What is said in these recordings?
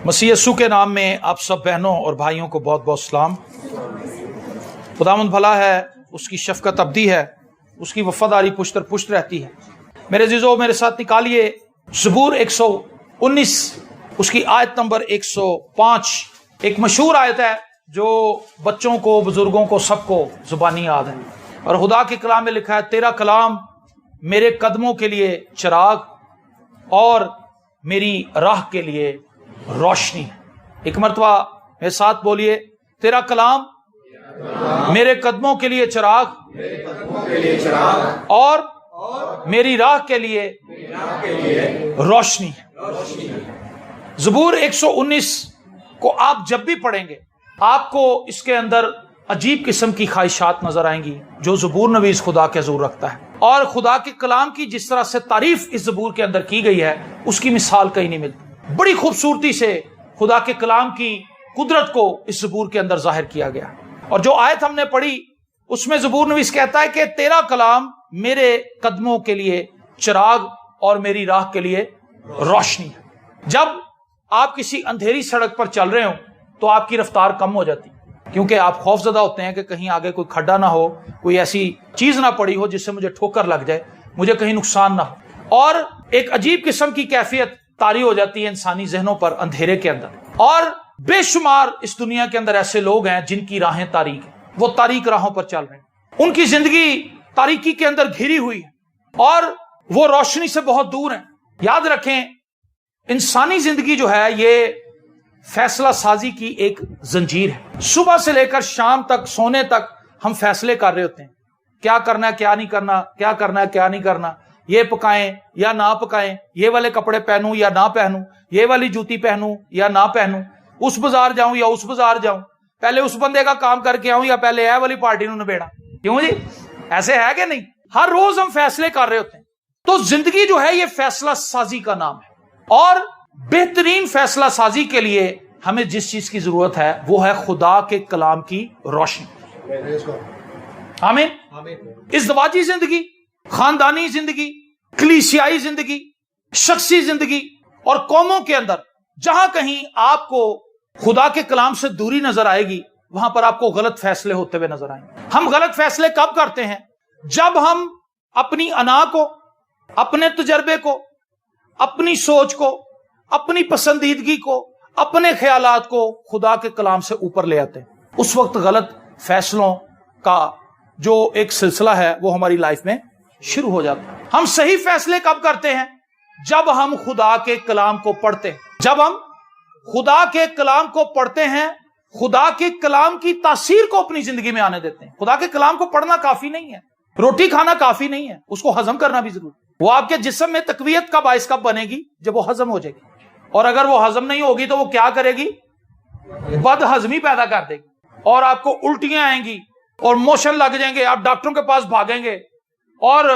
मसीह यस्सु के नाम में आप सब बहनों और भाइयों को बहुत बहुत सलाम। खुदावंद भला है, उसकी शफकत अब्दी है, उसकी वफादारी पुश्त दर पुश्त रहती है। मेरे अजीजों, मेरे साथ निकालिए ज़बूर 119 उसकी आयत नंबर 105। एक मशहूर आयत है जो बच्चों को, बुजुर्गों को, सबको जुबानी याद है। और खुदा के कलाम में लिखा है, तेरा कलाम मेरे कदमों के लिए चिराग और मेरी राह के लिए रोशनी है। एक मरतबा मेरे साथ बोलिए, तेरा कलाम मेरे कदमों के लिए चिराग और मेरी राह के लिए रोशनी है। ज़बूर 119 को आप जब भी पढ़ेंगे आपको इसके अंदर अजीब किस्म की ख्वाहिशात नजर आएंगी जो ज़बूर नवीस खुदा के हज़ूर रखता है। और खुदा के कलाम की जिस तरह से तारीफ इस ज़बूर के अंदर की गई है उसकी मिसाल कहीं नहीं मिलती। बड़ी खूबसूरती से खुदा के कलाम की कुदरत को इस ज़बूर के अंदर जाहिर किया गया। और जो आयत हमने पढ़ी उसमें ज़बूर नवीस कहता है कि तेरा कलाम मेरे कदमों के लिए चिराग और मेरी राह के लिए रोशनी है। जब आप किसी अंधेरी सड़क पर चल रहे हो तो आपकी रफ्तार कम हो जाती है, क्योंकि आप खौफजदा होते हैं कि कहीं आगे कोई खड्डा ना हो, कोई ऐसी चीज ना पड़ी हो जिससे मुझे ठोकर लग जाए, मुझे कहीं नुकसान ना हो। और एक अजीब किस्म की कैफियत तारी हो जाती है इंसानी जहनों पर अंधेरे के अंदर। और बेशुमार इस दुनिया के अंदर ऐसे लोग हैं जिनकी राहें तारीक हैं, वो तारीक राहों पर चल रहे हैं, उनकी जिंदगी तारीकी के अंदर घिरी हुई है और वो रोशनी से बहुत दूर है। याद रखें, इंसानी जिंदगी जो है ये फैसला साजी की एक जंजीर है। सुबह से लेकर शाम तक, सोने तक हम फैसले कर रहे होते हैं, क्या करना है क्या नहीं करना, क्या करना है क्या नहीं करना, ये पकाएं या ना पकाएं, ये वाले कपड़े पहनूं या ना पहनूं, ये वाली जूती पहनूं या ना पहनूं, उस बाजार जाऊं या उस बाजार जाऊं, पहले उस बंदे का काम करके आऊं या पहले यह वाली पार्टी नूं निबेड़ा। क्यों जी, ऐसे है कि नहीं? हर रोज हम फैसले कर रहे होते हैं। तो जिंदगी जो है ये फैसला साजी का नाम है। और बेहतरीन फैसला साजी के लिए हमें जिस चीज की जरूरत है वो है खुदा के कलाम की रोशनी। आमीन। इज़्दवाजी जिंदगी, खानदानी जिंदगी, कलीसियाई जिंदगी, शख्सी जिंदगी और कौमों के अंदर जहां कहीं आपको खुदा के कलाम से दूरी नजर आएगी वहां पर आपको गलत फैसले होते हुए नजर आएंगे। हम गलत फैसले कब करते हैं? जब हम अपनी अना को, अपने तजर्बे को, अपनी सोच को, अपनी पसंदीदगी को, अपने ख्यालात को खुदा के कलाम से ऊपर ले आते हैं। उस वक्त गलत फैसलों का जो एक सिलसिला है वो हमारी लाइफ में शुरू हो जाता है। हम सही फैसले कब करते हैं? जब हम खुदा के कलाम को पढ़ते हैं। जब हम खुदा के कलाम को पढ़ते हैं, खुदा के कलाम की तासीर को अपनी जिंदगी में आने देते हैं। खुदा के कलाम को पढ़ना काफी नहीं है, रोटी खाना काफी नहीं है, उसको हजम करना भी जरूरी है। वो आपके जिस्म में तकवीयत का बाइस कब बनेगी? जब वो हजम हो जाएगी। और अगर वो हजम नहीं होगी तो वो क्या करेगी? बदहजमी पैदा कर देगी और आपको उल्टियां आएंगी और मोशन लग जाएंगे, आप डॉक्टरों के पास भागेंगे और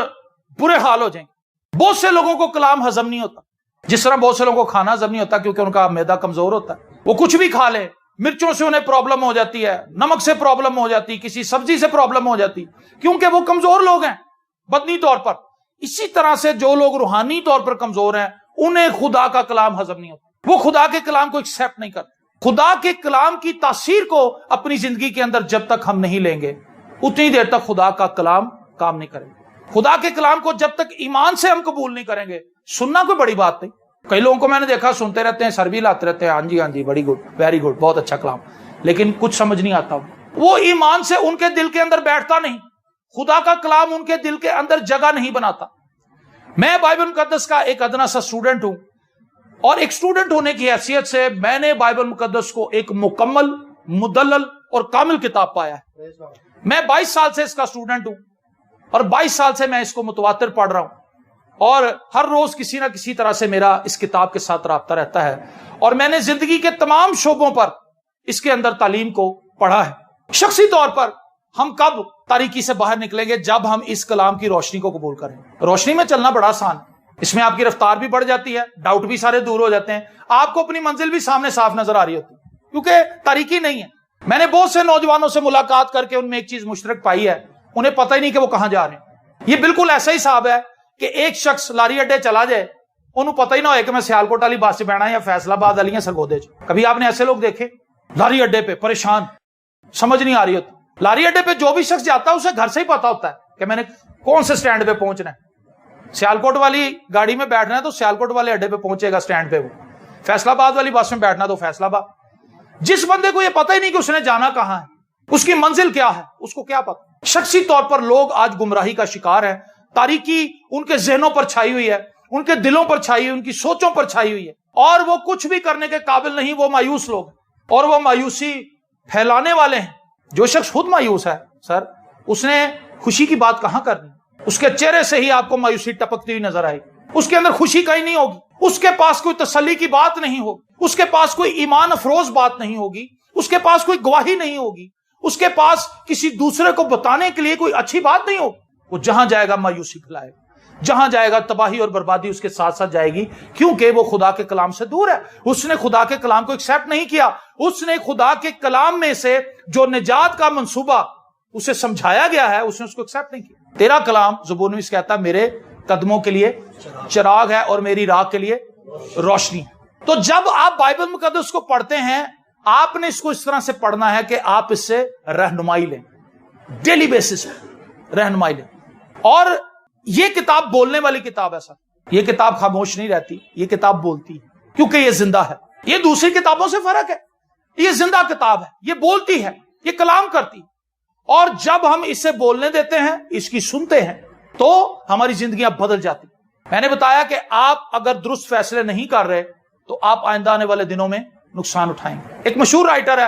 बुरे हाल हो जाएंगे। बहुत से लोगों को कलाम हजम नहीं होता, जिस तरह बहुत से लोगों को खाना हजम नहीं होता क्योंकि उनका मैदा कमजोर होता है। वो कुछ भी खा ले, मिर्चों से उन्हें प्रॉब्लम हो जाती है, नमक से प्रॉब्लम हो जाती, किसी सब्जी से प्रॉब्लम हो जाती, क्योंकि वो कमजोर लोग हैं बदनी तौर पर। इसी तरह से जो लोग रूहानी तौर पर कमजोर हैं उन्हें खुदा का कलाम हजम नहीं होता, वो खुदा के कलाम को एक्सेप्ट नहीं करते। खुदा के कलाम की तासीर को अपनी जिंदगी के अंदर जब तक हम नहीं लेंगे उतनी देर तक खुदा का कलाम काम नहीं करेगा। खुदा के कलाम को जब तक ईमान से हम कबूल नहीं करेंगे, सुनना कोई बड़ी बात नहीं। कई लोगों को मैंने देखा सुनते रहते हैं, सर भी लाते रहते हैं, हाँ जी बड़ी गुड, वेरी गुड, बहुत अच्छा कलाम, लेकिन कुछ समझ नहीं आता। वो ईमान से उनके दिल के अंदर बैठता नहीं, खुदा का कलाम उनके दिल के अंदर जगह नहीं बनाता। मैं बाइबल मुकद्दस का एक अदना सा स्टूडेंट हूं और एक स्टूडेंट होने की हैसियत से मैंने बाइबल मुकद्दस को एक मुकम्मल, मुदल्लल और कामिल किताब पाया है। मैं 22 साल से इसका स्टूडेंट हूं और 22 साल से मैं इसको मुतवातिर पढ़ रहा हूं और हर रोज किसी ना किसी तरह से मेरा इस किताब के साथ राब्ता रहता है और मैंने जिंदगी के तमाम शोबों पर इसके अंदर तालीम को पढ़ा है। शख्सी तौर पर हम कब तारीकी से बाहर निकलेंगे? जब हम इस कलाम की रोशनी को कबूल करें। रोशनी में चलना बड़ा आसान, इसमें आपकी रफ्तार भी बढ़ जाती है, डाउट भी सारे दूर हो जाते हैं, आपको अपनी मंजिल भी सामने साफ नजर आ रही होती है क्योंकि तारीकी नहीं है। मैंने बहुत से नौजवानों से मुलाकात करके उनमें एक चीज मुश्तरक पाई है, उन्हें पता ही नहीं कि वो कहां जा रहे हैं। ये बिल्कुल ऐसा ही हिसाब है कि एक शख्स लारी अड्डे चला जाए انہوں پتہ ہی نہ ہوئے کہ میں سیالکوٹ والی بس سے بہنا یا فیصلہ آباد والی یا سرگودے چ. کبھی آپ نے ایسے لوگ دیکھے لاری اڈے پہ پریشان, سمجھ نہیں آ رہی ہوتی. لاری اڈے پہ جو بھی شخص جاتا ہے اسے گھر سے ہی پتا ہوتا ہے کہ میں نے کون سے سٹینڈ پہ پہنچنا ہے. سیالکوٹ والی گاڑی میں بیٹھنا ہے تو سیالکوٹ والے اڈے پہ پہنچے گا سٹینڈ پہ, وہ فیصلہ آباد والی بس میں بیٹھنا تو فیصلہ آباد. جس بندے کو یہ پتہ ہی نہیں کہ اس نے جانا کہاں ہے, اس کی منزل کیا ہے, اس کو کیا پتا. شخصی طور پر لوگ آج گمراہی کا شکار ہیں. تاریکی ان کے ذہنوں پر چھائی ہوئی ہے, ان کے دلوں پر چھائی ہوئی, ان کی سوچوں پر چھائی ہوئی ہے, اور وہ کچھ بھی کرنے کے قابل نہیں. وہ مایوس لوگ ہیں, اور وہ مایوسی پھیلانے والے ہیں. جو شخص خود مایوس ہے سر, اس نے خوشی کی بات کہاں کرنی. اس کے چہرے سے ہی آپ کو مایوسی ٹپکتی ہوئی نظر آئے, اس کے اندر خوشی کہیں نہیں ہوگی, اس کے پاس کوئی تسلی کی بات نہیں ہوگی, اس کے پاس کوئی ایمان افروز بات نہیں ہوگی, اس کے پاس کوئی گواہی نہیں ہوگی, اس کے پاس کسی دوسرے کو بتانے کے لیے کوئی اچھی بات نہیں ہوگی. وہ جہاں جائے گا مایوسی پھیلائے گا, جہاں جائے گا تباہی اور بربادی اس کے ساتھ ساتھ جائے گی, کیونکہ وہ خدا کے کلام سے دور ہے. اس نے خدا کے کلام کو ایکسیپٹ نہیں کیا. اس نے خدا کے کلام میں سے جو نجات کا منصوبہ اسے سمجھایا گیا ہے, اس نے اس کو ایکسیپٹ نہیں کیا. تیرا کلام زبور نویس کہتا ہے میرے قدموں کے لیے چراغ ہے اور میری راہ کے لیے روشنی. تو جب آپ بائبل مقدس کو پڑھتے ہیں, آپ نے اس کو اس طرح سے پڑھنا ہے کہ آپ اس سے رہنمائی لیں, ڈیلی بیسس پہ رہنمائی لیں. اور یہ کتاب بولنے والی کتاب ہے سر. یہ کتاب خاموش نہیں رہتی, یہ کتاب بولتی ہے, کیونکہ یہ زندہ ہے. یہ دوسری کتابوں سے فرق ہے, یہ زندہ کتاب ہے, یہ بولتی ہے, یہ کلام کرتی ہے. اور جب ہم اسے بولنے دیتے ہیں, اس کی سنتے ہیں, تو ہماری زندگیاں بدل جاتی. میں نے بتایا کہ آپ اگر درست فیصلے نہیں کر رہے تو آپ آئندہ آنے والے دنوں میں نقصان اٹھائیں گے. ایک مشہور رائٹر ہے,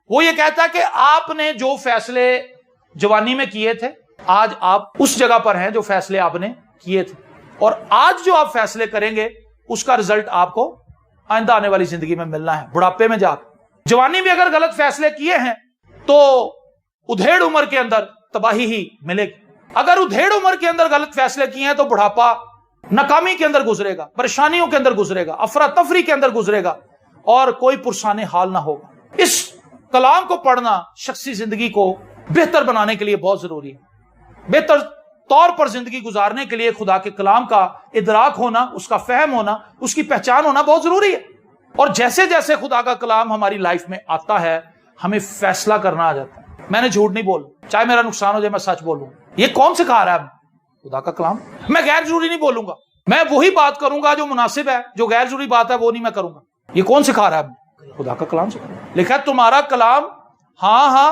وہ یہ کہتا ہے کہ آپ نے جو فیصلے جوانی میں کیے تھے, آج آپ اس جگہ پر ہیں جو فیصلے آپ نے کیے تھے, اور آج جو آپ فیصلے کریں گے اس کا رزلٹ آپ کو آئندہ آنے والی زندگی میں ملنا ہے, بڑھاپے میں جا کے. جوانی میں اگر غلط فیصلے کیے ہیں تو ادھیڑ عمر کے اندر تباہی ہی ملے گی. اگر ادھیڑ عمر کے اندر غلط فیصلے کیے ہیں تو بڑھاپا ناکامی کے اندر گزرے گا, پریشانیوں کے اندر گزرے گا, افراتفری کے اندر گزرے گا, اور کوئی پرسان حال نہ ہوگا. اس کلام کو پڑھنا شخصی زندگی کو بہتر بنانے کے لیے بہت ضروری ہے. بہتر طور پر زندگی گزارنے کے لیے خدا کے کلام کا ادراک ہونا, اس کا فہم ہونا, اس کی پہچان ہونا بہت ضروری ہے. اور جیسے جیسے خدا کا کلام ہماری لائف میں آتا ہے, ہمیں فیصلہ کرنا آ جاتا ہے. میں نے جھوٹ نہیں بولنا, چاہے میرا نقصان ہو جائے میں سچ بولوں. یہ کون سکھا رہا ہے؟ خدا کا کلام. میں غیر ضروری نہیں بولوں گا, میں وہی بات کروں گا جو مناسب ہے, جو غیر ضروری بات ہے وہ نہیں میں کروں گا. یہ کون سکھا رہا ہے؟ خدا کا کلام سکھا رہا ہے. لکھا ہے تمہارا کلام ہاں ہاں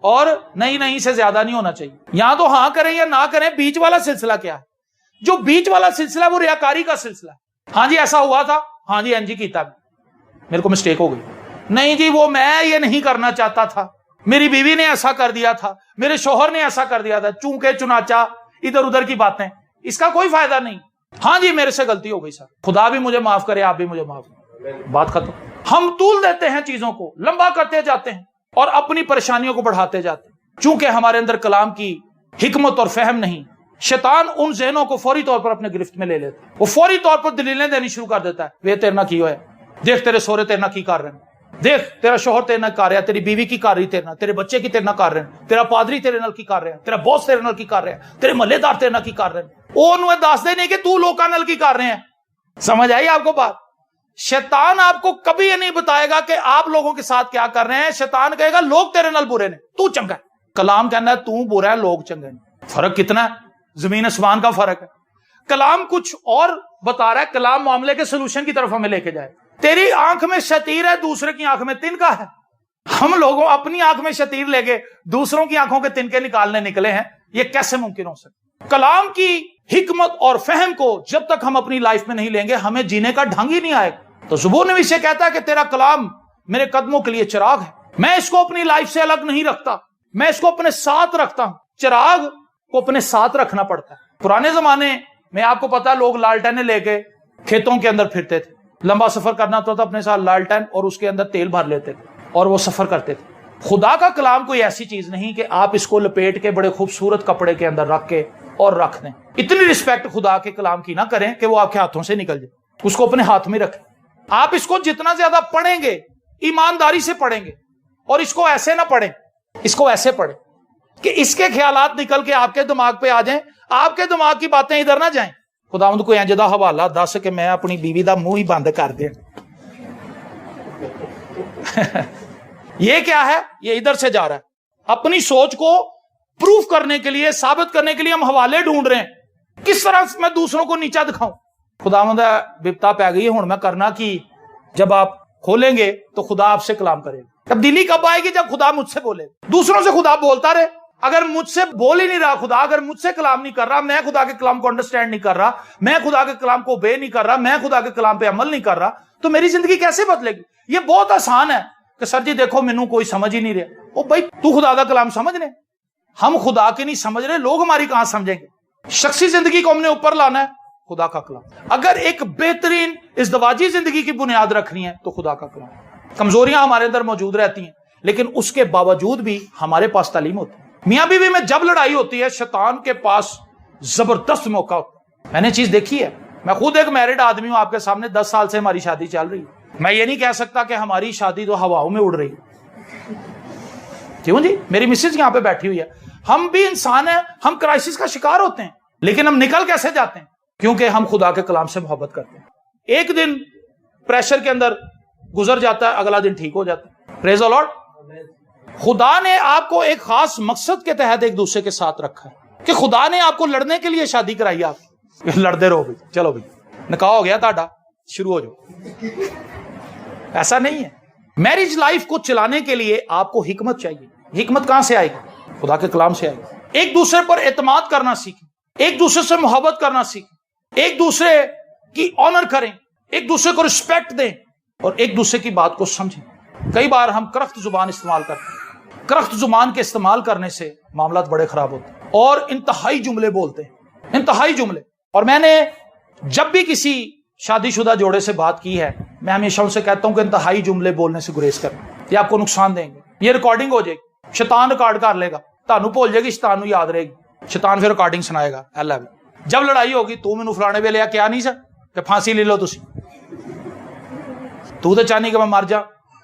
اور نہیں نہیں سے زیادہ نہیں ہونا چاہیے. یہاں تو ہاں کریں یا نہ کریں, بیچ والا سلسلہ کیا ہے؟ جو بیچ والا سلسلہ ہے وہ ریاکاری کا سلسلہ ہے. ہاں جی ایسا ہوا تھا, ہاں جی این جی کیتا, میرے کو مسٹیک ہو گئی. نہیں جی وہ میں یہ نہیں کرنا چاہتا تھا, میری بیوی نے ایسا کر دیا تھا, میرے شوہر نے ایسا کر دیا تھا, چونکہ چنانچہ ادھر ادھر کی باتیں, اس کا کوئی فائدہ نہیں. ہاں جی میرے سے غلطی ہو گئی سر, خدا بھی مجھے معاف کرے, آپ بھی مجھے معاف کرے, بات ختم. ہم طول دیتے ہیں, چیزوں کو لمبا کرتے جاتے ہیں اور اپنی پریشانیوں کو بڑھاتے جاتے ہیں. چونکہ ہمارے اندر کلام کی حکمت اور فہم نہیں, شیطان ان ذہنوں کو فوری طور پر اپنے گرفت میں لے لیتا ہے. وہ فوری طور پر دلیلیں دینی شروع کر دیتا ہے, وہ تیرے نہ کی ہوئے, دیکھ تیرے سورے تیرے نہ کی کر رہے ہیں, دیکھ تیرا شوہر تیرے نال کر رہا ہے, تیری بیوی کی کر رہی تیرے نال, تیرے بچے کی تیرے نال کر رہے ہیں, تیرا پادری تیرے نال کی کر رہے ہیں, تیرا باس تیرے نال کی کر رہے ہیں, تیرے محلے دار تیرے نال کی کر رہے ہیں. وہ انہیں دس دے نہیں کہ تو لوکاں نال کی کر رہے ہیں. سمجھ آئی آپ کو بات؟ شیطان آپ کو کبھی یہ نہیں بتائے گا کہ آپ لوگوں کے ساتھ کیا کر رہے ہیں. شیطان کہے گا لوگ تیرے نال برے نے, تو چنگا ہے. کلام کہنا ہے تو برا ہے, لوگ چنگے ہیں. فرق کتنا ہے, زمین آسمان کا فرق ہے. کلام کچھ اور بتا رہا ہے, کلام معاملے کے سلوشن کی طرف ہمیں لے کے جائے. تیری آنکھ میں شتیر ہے, دوسرے کی آنکھ میں تنکا ہے. ہم لوگوں اپنی آنکھ میں شتیر لے کے دوسروں کی آنکھوں کے تنکے نکالنے نکلے ہیں. یہ کیسے ممکن ہو سکتا؟ کلام کی حکمت اور فہم کو جب تک ہم اپنی لائف میں نہیں لیں گے, ہمیں جینے کا ڈھنگ ہی نہیں آئے گا. تو زبور نویس سے کہتا ہے کہ تیرا کلام میرے قدموں کے لیے چراغ ہے. میں اس کو اپنی لائف سے الگ نہیں رکھتا, میں اس کو اپنے ساتھ رکھتا ہوں. چراغ کو اپنے ساتھ رکھنا پڑتا ہے. پرانے زمانے میں آپ کو پتا لوگ لالٹینیں لے کے کھیتوں کے اندر پھرتے تھے. لمبا سفر کرنا تو اپنے ساتھ لالٹین اور اس کے اندر تیل بھر لیتے تھے اور وہ سفر کرتے تھے. خدا کا کلام کوئی ایسی چیز نہیں کہ آپ اس کو لپیٹ کے بڑے خوبصورت کپڑے کے اندر رکھ کے اور رکھ دیں. اتنی رسپیکٹ خدا کے کلام کی نہ کریں کہ وہ آپ کے ہاتھوں سے نکل جائے. اس کو اپنے ہاتھ میں رکھیں. آپ اس کو جتنا زیادہ پڑھیں گے, ایمانداری سے پڑھیں گے, اور اس کو ایسے نہ پڑھیں, اس کو ایسے پڑھیں کہ اس کے خیالات نکل کے آپ کے دماغ پہ آ جائیں, آپ کے دماغ کی باتیں ادھر نہ جائیں. खुदावंद कोई इंज दा हवाला दस कि मैं अपनी बीवी दा मुंह ही बंद कर दिया। ये क्या है? ये इधर से जा रहा है। अपनी सोच को प्रूफ करने के लिए, साबित करने के लिए हम हवाले ढूंढ रहे हैं, किस तरह मैं दूसरों को नीचा दिखाऊं। खुदावंद विपता पै गई है, हुण मैं करना कि जब आप खोलेंगे तो खुदा आपसे कलाम करेगा। तब्दीली कब आएगी? जब खुदा मुझसे बोले। दूसरों से खुदा बोलता रहे, अगर मुझसे बोल ही नहीं रहा खुदा, अगर मुझसे कलाम नहीं कर रहा, मैं खुदा के कलाम को अंडरस्टैंड नहीं कर रहा, मैं खुदा के कलाम को ओबे नहीं कर रहा, मैं खुदा के कलाम पे अमल नहीं कर रहा, तो मेरी जिंदगी कैसे बदलेगी? ये बहुत आसान है कि सर जी देखो मैनू कोई समझ ही नहीं रहा। ओ भाई तू खुदा का कलाम समझ रहे, हम खुदा के नहीं समझ रहे, लोग हमारी कहां समझेंगे? शख्सी जिंदगी को हमने ऊपर लाना है, खुदा का कलाम। अगर एक बेहतरीन इज़्दिवाजी जिंदगी की बुनियाद रखनी है तो खुदा का कलाम। कमजोरियां हमारे अंदर मौजूद रहती हैं, लेकिन उसके बावजूद भी हमारे पास तालीम होती है। मियां बीवी में जब लड़ाई होती है, शैतान के पास जबरदस्त मौका होता है। मैंने चीज देखी है, मैं खुद एक मैरिड आदमी हूं, आपके सामने 10 साल से हमारी शादी चल रही है। मैं ये नहीं कह सकता कि हमारी शादी तो हवाओं में उड़ रही है। क्यों जी? मेरी मिसेज यहां पे बैठी हुई है। हम भी इंसान हैं, हम क्राइसिस का शिकार होते हैं, लेकिन हम निकल कैसे जाते हैं? क्योंकि हम खुदा के कलाम से मोहब्बत करते हैं। एक दिन प्रेशर के अंदर गुजर जाता है, अगला दिन ठीक हो जाता है। Praise the Lord. खुदा ने आपको एक खास मकसद के तहत एक दूसरे के साथ रखा है कि खुदा ने आपको लड़ने के लिए शादी कराई। आप लड़ते रहो भाई, चलो भाई निकाह हो गया ताड़ा, शुरू हो जाओ। ऐसा नहीं है। मैरिज लाइफ को चलाने के लिए आपको हिकमत चाहिए। हिकमत कहां से आएगी? खुदा के कलाम से आएगी। एक दूसरे पर एतमाद करना सीखें, एक दूसरे से मोहब्बत करना सीखें, एक दूसरे की ऑनर करें, एक दूसरे को रिस्पेक्ट दें और एक दूसरे की बात को समझें। कई बार हम करख्त जुबान इस्तेमाल करते हैं। करख्त जुबान के इस्तेमाल करने से मामला बड़े खराब होते हैं और इंतहाई जुमले बोलते हैं, इंतहाई जुमले। और मैंने जब भी किसी शादीशुदा जोड़े से बात की है, मैं हमेशा उनसे कहता हूं कि इंतहाई जुमले बोलने से गुरेज करें, ये आपको नुकसान देंगे। ये रिकॉर्डिंग हो जाएगी, शैतान रिकॉर्ड कर लेगा, तानू भूल जाएगी, शैतान नू याद रहेगी, शैतान फिर रिकॉर्डिंग सुनाएगा। अल्लाह भी जब लड़ाई होगी, तू मैनू फलाने वेले क्या नहीं सा कि फांसी ले लो, तू तो चाहनी कि मैं मर जा,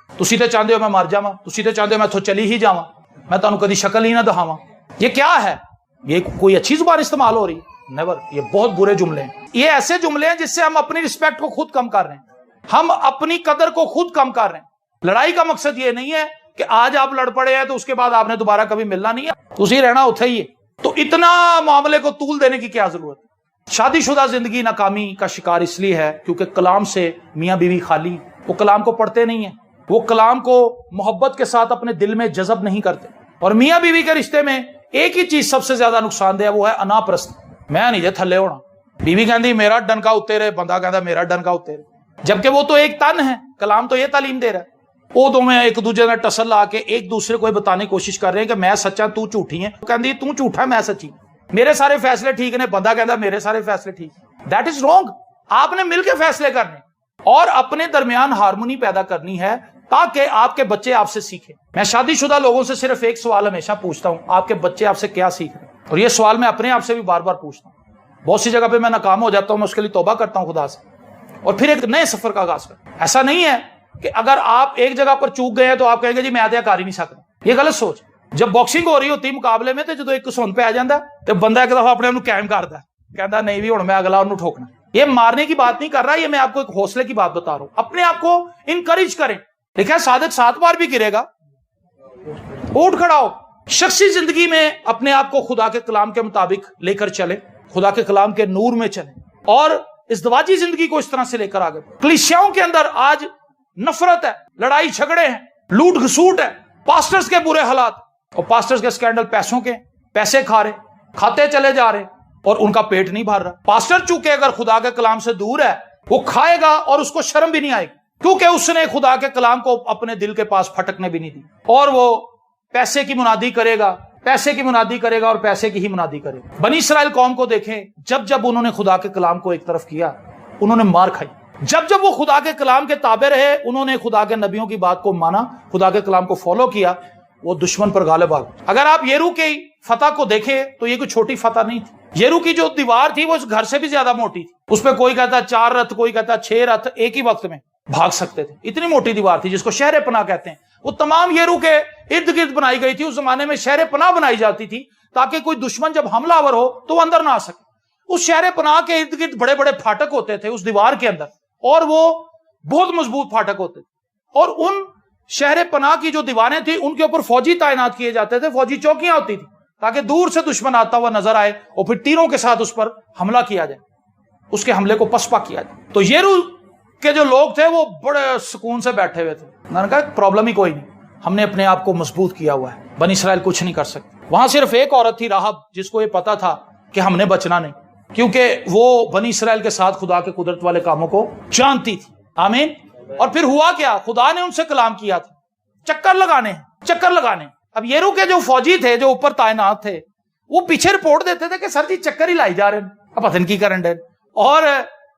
तुसी तो चाहते हो मैं मर जावां, तुसी तो चाहते हो मैं इत्थों चली ही जावां, मैं तुहानू कदी शक्ल ही ना दिखावां। ये क्या है? ये कोई अच्छी जुबान इस्तेमाल हो रही? नेवर। ये बहुत बुरे जुमले हैं। ये ऐसे जुमले हैं जिससे हम अपनी रिस्पेक्ट को खुद कम कर रहे हैं, हम अपनी कदर को खुद कम कर रहे हैं। लड़ाई का मकसद ये नहीं है कि आज आप लड़ पड़े हैं तो उसके बाद आपने दोबारा कभी मिलना नहीं है, तुसी रहना उथे ही है। तो इतना मामले को तूल देने की क्या जरूरत है? शादीशुदा जिंदगी नाकामी का शिकार इसलिए है क्योंकि कलाम से मियां बीवी खाली, वो कलाम को पढ़ते नहीं है, वो कलाम को मोहब्बत के साथ अपने दिल में जज़ब नहीं करते। और मियां बीवी के रिश्ते में एक ही चीज सबसे ज्यादा नुकसानदेह, वो है अनाप्रस्त। मैं नहीं जे थल्ले होना, बीवी कहती मेरा डनका उत्ते रहे, बंदा कहता मेरा डनका उत्ते रहे, जबकि वो तो एक तन है। कलाम तो ये तालीम दे रहा है। वो दोवें एक दूसरे ने टसल ला के एक दूसरे को बताने की कोशिश कर रहे हैं कि मैं सच्चा तू झूठी है, कहती तू झूठा मैं सच्ची, मेरे सारे फैसले ठीक ने, बंदा कहता मेरे सारे फैसले ठीक। That is wrong. आपने मिलकर फैसले करने और अपने दरमियान हार्मोनी पैदा करनी है ताकि आपके बच्चे आपसे सीखें। मैं शादीशुदा लोगों से सिर्फ एक सवाल हमेशा पूछता हूं, आपके बच्चे आपसे क्या सीख रहे हैं? और ये सवाल मैं अपने आप से भी बार बार पूछता हूं। बहुत सी जगह पे मैं नाकाम हो जाता हूं, मैं उसके लिए तौबा करता हूं खुदा से और फिर एक नए सफर का आगाज करता। ऐसा नहीं है कि अगर आप एक जगह पर चूक गए हैं तो आप कहेंगे जी मैं कर ही नहीं सकता। ये गलत सोच। जब बॉक्सिंग हो रही होती मुकाबले में, तो जो एक घसुन पे आ जाता तो बंदा एक दफा अपने आप कायम करता है, कहता नहीं भी हुण मैं अगला उन्होंने ठोकना। ये मारने की बात नहीं कर रहा, ये मैं आपको एक हौसले की बात बता रहा हूं। अपने आप को इनकरेज करें। देखा सादिक 7 बार भी गिरेगा, उठ खड़ा हो। शख्सी जिंदगी में अपने आप को खुदा के कलाम के मुताबिक लेकर चले, खुदा के कलाम के नूर में चले और इज़्दिवाजी जिंदगी को इस तरह से लेकर आगे। कलीसियाओं के अंदर आज नफरत है, लड़ाई झगड़े हैं, लूट घसूट है, पास्टर्स के बुरे हालात और पास्टर्स के स्कैंडल, पैसों के पैसे खा रहे, खाते चले जा रहे और उनका पेट नहीं भर रहा। पास्टर चूंकि अगर खुदा के कलाम से दूर है, वो खाएगा और उसको शर्म भी नहीं आएगी क्योंकि उसने खुदा के कलाम को अपने दिल के पास फटकने भी नहीं दी। और वो पैसे की मुनादी करेगा, पैसे की मुनादी करेगा और पैसे की ही मुनादी करेगा। बनी इस्राइल कौम को देखें, जब जब उन्होंने खुदा के कलाम को एक तरफ किया उन्होंने मार खाई। जब जब वो खुदा के कलाम के ताबे रहे, उन्होंने खुदा के नबियों की बात को माना, खुदा के कलाम को फॉलो किया, वो दुश्मन पर गालिब आ गए। अगर आप येरू की फतह को देखें तो ये कोई छोटी फतह नहीं थी। येरू की जो दीवार थी वो इस घर से भी ज्यादा मोटी थी। उस पर कोई कहता 4 रथ, कोई कहता 6 रथ एक ही वक्त में भाग सकते थे। इतनी मोटी दीवार थी जिसको शहर पनाह कहते हैं। वो तमाम येरू के इर्द गिर्द बनाई गई थी। उस जमाने में शहर पनाह बनाई जाती थी ताकि कोई दुश्मन जब हमलावर हो तो वो अंदर ना आ सके। اس شہر پناہ کے ارد گرد بڑے بڑے پھاٹک ہوتے تھے اس دیوار کے اندر، اور وہ بہت مضبوط پھاٹک ہوتے تھے، اور ان شہر پناہ کی جو دیواریں تھیں ان کے اوپر فوجی تعینات کیے جاتے تھے، فوجی چوکیاں ہوتی تھی تاکہ دور سے دشمن آتا ہوا نظر آئے اور پھر تیروں کے ساتھ اس پر حملہ کیا جائے، اس کے حملے کو پسپا کیا جائے۔ تو یرو کے جو لوگ تھے وہ بڑے سکون سے بیٹھے ہوئے تھے، انہوں نے کہا پرابلم ہی کوئی نہیں، ہم نے اپنے آپ کو مضبوط کیا ہوا ہے، بنی اسرائیل کچھ نہیں کر سکتے۔ وہاں صرف ایک عورت تھی راہب، جس کو یہ پتا تھا کہ ہم نے بچنا نہیں، کیونکہ وہ بنی اسرائیل کے ساتھ خدا کے قدرت والے کاموں کو جانتی تھی۔ آمین۔ اور پھر ہوا کیا، خدا نے ان سے کلام کیا تھا، چکر لگانے۔ اب یرو کے جو فوجی تھے جو اوپر تعینات تھے وہ پیچھے رپورٹ دیتے تھے کہ سر جی چکر ہی لائی جا رہے ہیں، اب پتہ نہیں کی کرن ڈے، اور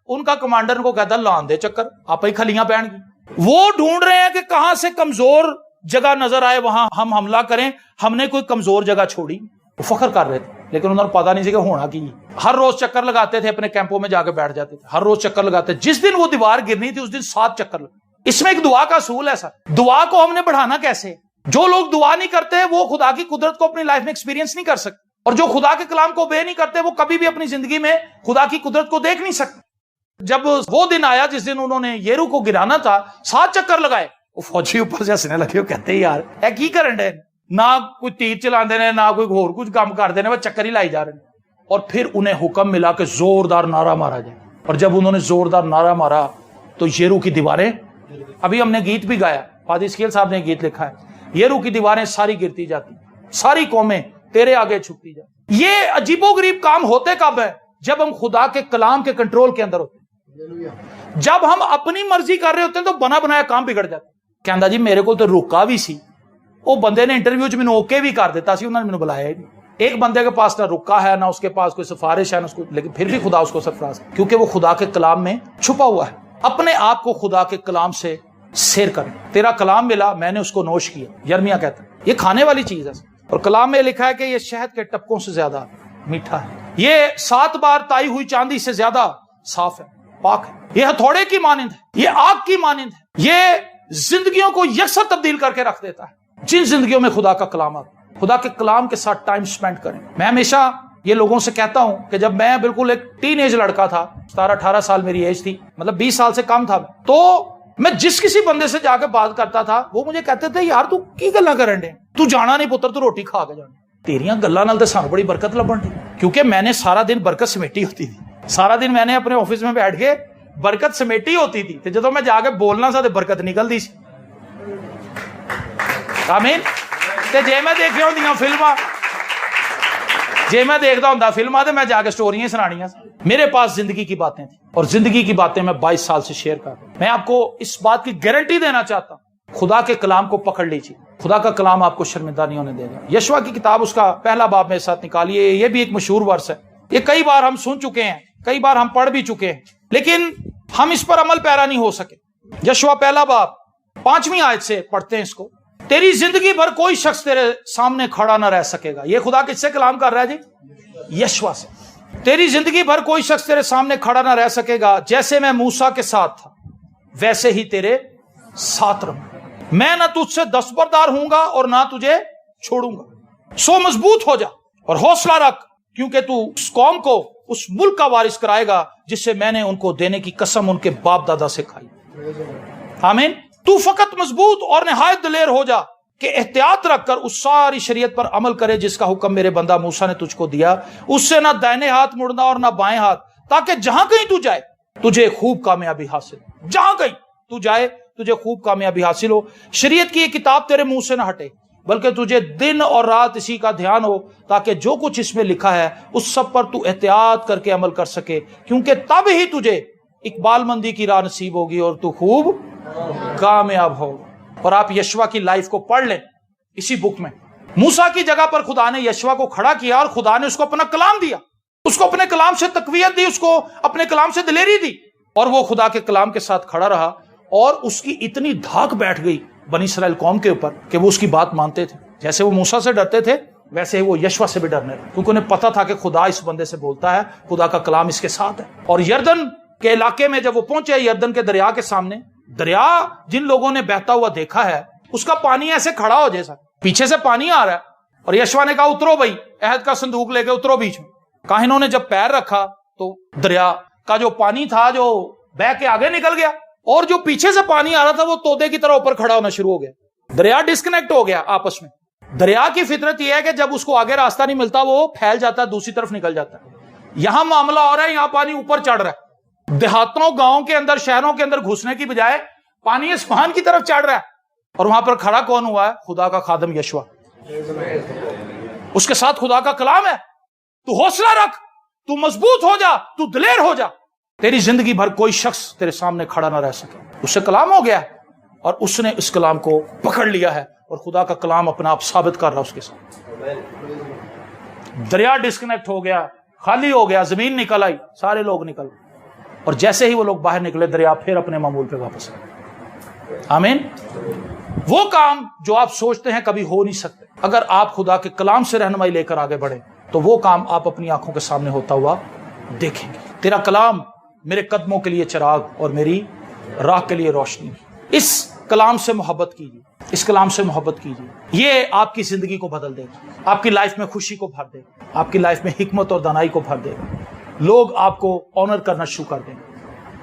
ان کا کمانڈر کو کہتا لان دے چکر، آپ ہی کھلیاں پہن گی۔ وہ ڈھونڈ رہے ہیں کہ کہاں سے کمزور جگہ نظر آئے وہاں ہم حملہ کریں، ہم نے کوئی کمزور جگہ چھوڑی، وہ فخر کر رہے تھے لیکن انہوں نے پتا نہیں سی کہ ہونا کی۔ ہر روز چکر لگاتے تھے، اپنے کیمپوں میں جا کے بیٹھ جاتے تھے، ہر روز چکر لگاتے۔ جس دن وہ دیوار گرنی تھی اس دن 7 چکر لگے۔ اس میں ایک دعا کا اصول ہے سر، دعا کو ہم نے بڑھانا کیسے؟ جو لوگ دعا نہیں کرتے وہ خدا کی قدرت کو اپنی لائف میں ایکسپیرینس نہیں کر سکتے، اور جو خدا کے کلام کو obey نہیں کرتے وہ کبھی بھی اپنی زندگی میں خدا کی قدرت کو دیکھ نہیں سکتے۔ جب وہ دن آیا جس دن انہوں نے یرو کو گرانا تھا، 7 چکر لگائے، وہ فوجی اوپر سے ہنسنے لگے، وہ کہتے یار اے کی کرن ڈے، نہ کوئی تیر چلاندے نے نہ کوئی اور کچھ کام کردے نے، وہ چکر ہی لائی جا رہے ہیں۔ اور پھر انہیں حکم ملا کہ زوردار نعرہ مارا جائے، اور جب انہوں نے زوردار نعرہ مارا تو یرو کی دیواریں، ابھی ہم نے گیت بھی گایا، فادر اسکیل صاحب نے گیت لکھا ہے، یرو کی دیواریں ساری گرتی جاتی، ساری قومیں تیرے آگے چھکتی جاتی۔ یہ عجیب و غریب کام ہوتے کب ہے؟ جب ہم خدا کے کلام کے کنٹرول کے اندر ہوتے ہیں۔ جب ہم اپنی مرضی کر رہے ہوتے ہیں تو بنا بنایا کام بگڑ جاتا ہے۔ کہندا جی میرے کو تو روکا بھی سی، وہ بندے نے انٹرویو چ مینوں اوکے بھی کر دیتا سی، انہوں نے مینوں بلایا ہی نہیں۔ ایک بندے کے پاس نہ رکا ہے نہ اس کے پاس کوئی سفارش ہے نہ اس کو، لیکن پھر بھی خدا اس کو سرفراز، کیونکہ وہ خدا کے کلام میں چھپا ہوا ہے۔ اپنے آپ کو خدا کے کلام سے سیر کریں۔ تیرا کلام ملا، میں نے اس کو نوش کیا، یرمیا کہتا ہے یہ کھانے والی چیز ہے، اور کلام میں لکھا ہے کہ یہ شہد کے ٹپکوں سے زیادہ میٹھا ہے، یہ 7 بار تائی ہوئی چاندی سے زیادہ صاف ہے، پاک ہے، یہ ہتھوڑے کی مانند ہے، یہ آگ کی مانند ہے، یہ زندگیوں کو یکسر تبدیل کر کے رکھ دیتا ہے۔ جن زندگیوں میں خدا کا کلام آتا ہے، خدا کے کلام کے ساتھ ٹائم سپینڈ کریں۔ میں ہمیشہ یہ لوگوں سے کہتا ہوں کہ جب میں بالکل ایک ٹین ایج لڑکا تھا، 17-18 سال میری ایج تھی، مطلب 20 سال سے کم تھا، تو میں جس کسی بندے سے جا کے بات کرتا تھا وہ مجھے کہتے تھے یار تو کی گلاں کرن ڈے، تو جانا نہیں پتر، تو روٹی کھا کے جانا، تیریاں گلاں نال تے سانوں بڑی برکت لبن ڈی، کیونکہ میں نے سارا دن برکت سمیٹی ہوتی تھی، سارا دن میں نے اپنے آفس میں بیٹھ کے برکت سمیٹی ہوتی تھی، تے جدوں میں جا کے بولنا سا تے برکت نکلدی سی۔ آمین۔ تے جے میں دیکھیا ہوندیاں فلماں، جے میں دیکھتا ہوں فلماں تے میں جا کے سٹوریاں سنانیاں۔ میرے پاس زندگی کی باتیں تھیں، اور زندگی کی باتیں میں 22 سال سے شیئر کر رہا ہوں۔ میں آپ کو اس بات کی گارنٹی دینا چاہتا ہوں، خدا کے کلام کو پکڑ لیجیے، خدا کا کلام آپ کو شرمندہ نہیں ہونے دے گا۔ یشوع کی کتاب اس کا پہلا باب میرے ساتھ نکالیے، یہ بھی ایک مشہور ورس ہے، یہ کئی بار ہم سن چکے ہیں، کئی بار ہم پڑھ بھی چکے ہیں، لیکن ہم اس پر عمل پیرا نہیں ہو سکے۔ یشوع پہلا باب 5ویں آیت سے پڑھتے ہیں اس کو۔ تیری زندگی بھر کوئی شخص تیرے سامنے کھڑا نہ رہ سکے گا۔ یہ خدا کس سے کلام کر رہا ہے جی؟ یشوع سے۔ تیری زندگی بھر کوئی شخص تیرے سامنے کھڑا نہ رہ سکے گا، جیسے میں موسیٰ کے ساتھ تھا ویسے ہی تیرے ساتھ رہوں، میں نہ تجھ سے دستبردار ہوں گا اور نہ تجھے چھوڑوں گا۔ سو مضبوط ہو جا اور حوصلہ رکھ، کیونکہ تو اس قوم کو اس ملک کا وارث کرائے گا جس سے میں نے ان کو دینے کی قسم ان کے باپ دادا سے کھائی۔ آمین۔ تو فقط مضبوط اور نہایت دلیر ہو جا کہ احتیاط رکھ کر اس ساری شریعت پر عمل کرے جس کا حکم میرے بندہ موسیٰ نے تجھ کو دیا، اس سے نہ دائنے ہاتھ مڑنا اور نہ بائیں ہاتھ، تاکہ جہاں کہیں تو جائے تجھے خوب کامیابی حاصل ہو۔ جہاں کہیں تو جائے تجھے خوب کامیابی حاصل ہو۔ شریعت کی یہ کتاب تیرے منہ سے نہ ہٹے، بلکہ تجھے دن اور رات اسی کا دھیان ہو، تاکہ جو کچھ اس میں لکھا ہے اس سب پر تو احتیاط کر کے عمل کر سکے، کیونکہ تب ہی تجھے اقبال مندی کی راہ نصیب ہوگی اور تو خوب کامیاب ہوگا۔ اور آپ یشوع کی لائف کو پڑھ لیں، اسی بک میں موسیٰ کی جگہ پر خدا نے یشوع کو کھڑا کیا اور خدا نے اس کو اپنا کلام دیا، اس کو اپنے کلام سے تقویت دی، اس کو اپنے کلام سے دلیری دی، اور وہ خدا کے کلام کے ساتھ کھڑا رہا، اور اس کی اتنی دھاک بیٹھ گئی بنی اسرائیل قوم کے اوپر کہ وہ اس کی بات مانتے تھے۔ جیسے وہ موسیٰ سے ڈرتے تھے ویسے ہی وہ یشوع سے بھی ڈرنے لگے، کیونکہ انہیں پتا تھا کہ خدا اس بندے سے بولتا ہے، خدا کا کلام اس کے ساتھ ہے۔ اور یردن کے علاقے میں جب وہ پہنچے، یردن کے دریا کے سامنے، دریا جن لوگوں نے بہتا ہوا دیکھا ہے اس کا پانی ایسے کھڑا ہو جیسا، پیچھے سے پانی آ رہا ہے، اور یشوع نے کہا اترو بھائی، عہد کا صندوق لے کے اترو بیچ میں۔ काहिनों ने जब पैर रखा तो दरिया का जो पानी था जो बह के आगे निकल गया, और जो पीछे से पानी आ रहा था वो तोते की तरह ऊपर खड़ा होना शुरू हो गया। दरिया डिस्कनेक्ट हो गया आपस में। दरिया की फितरत यह है कि जब उसको आगे रास्ता नहीं मिलता वो फैल जाता है, दूसरी तरफ निकल जाता है। यहां मामला हो रहा है, यहां पानी ऊपर चढ़ रहा है। देहातों, गांवों के अंदर, शहरों के अंदर घुसने की बजाय पानी आसमान की तरफ चढ़ रहा है, और वहां पर खड़ा कौन हुआ है? खुदा का खादम यशवा। उसके साथ खुदा का कलाम है, तू हौसला रख, तू मजबूत हो जा, तू दिलेर हो जा, तेरी जिंदगी भर कोई शख्स तेरे सामने खड़ा ना रह सके। उससे कलाम हो गया है और उसने इस कलाम को पकड़ लिया है और खुदा का कलाम अपना आप साबित कर रहा है उसके साथ। दरिया डिस्कनेक्ट हो गया, खाली हो गया, जमीन निकल आई, सारे लोग निकल, और जैसे ही वो लोग बाहर निकले दरिया फिर अपने मामूल पे वापस आए। आमीन। वो काम जो आप सोचते हैं कभी हो नहीं सकते, अगर आप खुदा के कलाम से रहनुमाई लेकर आगे बढ़े तो वो काम आप अपनी आंखों के सामने होता हुआ देखेंगे। तेरा कलाम मेरे कदमों के लिए चिराग और मेरी राह के लिए रोशनी। इस कलाम से मोहब्बत कीजिए, इस कलाम से मोहब्बत कीजिए। ये आपकी जिंदगी को बदल देगा, आपकी लाइफ में खुशी को भर देगा, आपकी लाइफ में हिकमत और दानाई को भर देगा। लोग आपको ऑनर करना शुरू कर देंगे,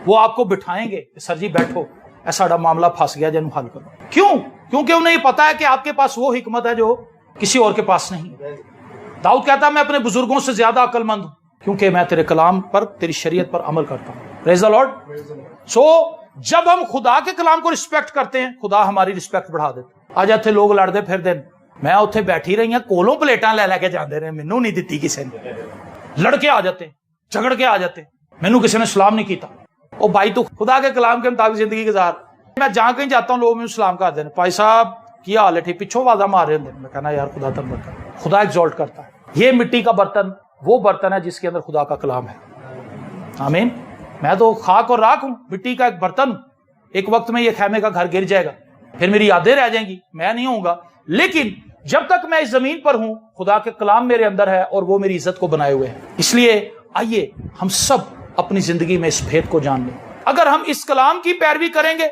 वो आपको बिठाएंगे, सर जी बैठो, ऐसा मामला फंस गया जन हल करो। क्यों? क्योंकि उन्हें पता है कि आपके पास वो हिकमत है जो किसी और के पास नहीं। दाऊद कहता है मैं अपने बुजुर्गों से ज्यादा अक्लमंद हूं क्योंकि मैं तेरे कलाम पर, तेरी शरीयत पर अमल करता हूं। Praise the Lord. सो जब हम खुदा के कलाम को रिस्पेक्ट करते हैं, खुदा हमारी रिस्पेक्ट बढ़ा देता। आ जाते लोग लड़ते फिर दिन, मैं उत्थे बैठी रही कोलों प्लेटां ले लेके जाते रहे, मैनू नहीं दिती किसी ने, लड़के आ जाते, झगड़ के आ जाते, मैनू किसी ने सलाम नहीं किया। ओ भाई तू खुदा के कलाम के मुताबिक जिंदगी गुजार। मैं जहां कहीं जाता हूं लोग मुझे सलाम कर देते, भाई साहब की हाल है, ठीक, पिछों आवाजा मार रहे होंगे। मैं कहना यार खुदा तक बरकत, खुदा एक्सॉल्ट करता है। ये मिट्टी का बर्तन वो बर्तन है जिसके अंदर खुदा का कलाम है। आमीन। मैं तो खाक और राख हूं, मिट्टी का एक बर्तन। एक वक्त में ये खैमे का घर गिर जाएगा, फिर मेरी यादें रह जाएंगी, मैं नहीं होऊंगा, लेकिन जब तक मैं इस जमीन पर हूं खुदा के कलाम मेरे अंदर है और वो मेरी इज्जत को बनाए हुए है। इसलिए आइए हम सब अपनी जिंदगी में इस भेद को जान लें। अगर हम इस कलाम की पैरवी करेंगे,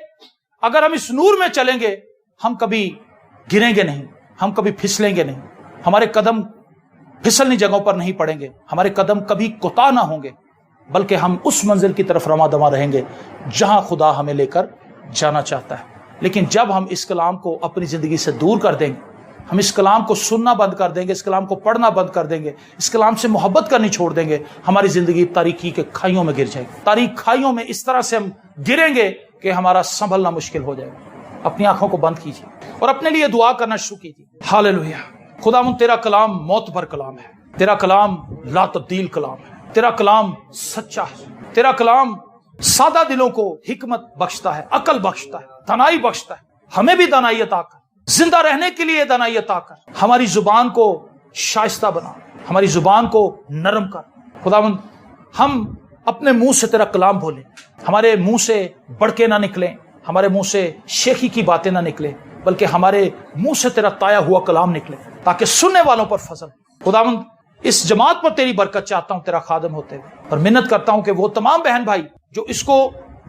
अगर हम इस नूर में चलेंगे, हम कभी गिरेंगे नहीं, हम कभी फिसलेंगे नहीं, हमारे कदम फिसलनी जगहों पर नहीं पड़ेंगे, हमारे कदम कभी कोताह ना होंगे, बल्कि हम उस मंजिल की तरफ रमा दमा रहेंगे जहां खुदा हमें लेकर जाना चाहता है। लेकिन जब हम इस कलाम को अपनी जिंदगी से दूर कर देंगे, हम इस कलाम को सुनना बंद कर देंगे, इस कलाम को पढ़ना बंद कर देंगे, इस कलाम से मोहब्बत करनी छोड़ देंगे, हमारी जिंदगी तारीकी के खाइयों में गिर जाएगी। तारीख खाइयों में इस तरह से हम गिरेंगे कि हमारा संभलना मुश्किल हो जाएगा। अपनी आंखों को बंद कीजिए और अपने लिए दुआ करना शुरू कीजिए। हालेलुया। खुदावंद तेरा कलाम मौत भर कलाम है, तेरा कलाम ला तब्दील कलाम है, तेरा कलाम सच्चा है, तेरा कलाम सादा दिलों को हिकमत बख्शता है, अकल बख्शता है, दानाई बख्शता है। हमें भी दानाई अता कर, जिंदा रहने के लिए दानाई अता कर। हमारी जुबान को शाइस्ता बना, हमारी जुबान को नरम कर। खुदावंद हम अपने मुंह से तेरा कलाम बोलें, हमारे मुंह से बड़के ना निकलें, हमारे मुंह से शेखी की बातें ना निकलें, बल्कि हमारे मुंह से तेरा ताया हुआ कलाम निकले, ताकि सुनने वालों पर फजल। खुदावंद इस जमात पर तेरी बरकत चाहता हूं तेरा खादम होते हुए, और मिन्नत करता हूं कि वो तमाम बहन भाई जो इसको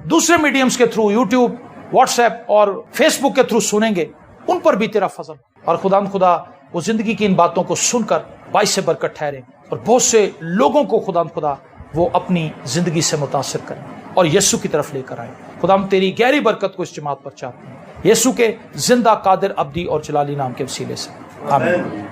दूसरे मीडियम्स के थ्रू, यूट्यूब, व्हाट्सएप और फेसबुक के थ्रू सुनेंगे, उन पर भी तेरा फजल। और खुदा वो जिंदगी की इन बातों को सुनकर बाइस से बरकत ठहरे और बहुत से लोगों को खुदा वो अपनी जिंदगी से मुतासिर करें और यीशु की तरफ लेकर आए। खुदा हम तेरी गहरी बरकत को इस जमात पर चाहते हैं, यीशु के जिंदा, कादिर, अब्दी और जलाली नाम के वसीले से। आमीन।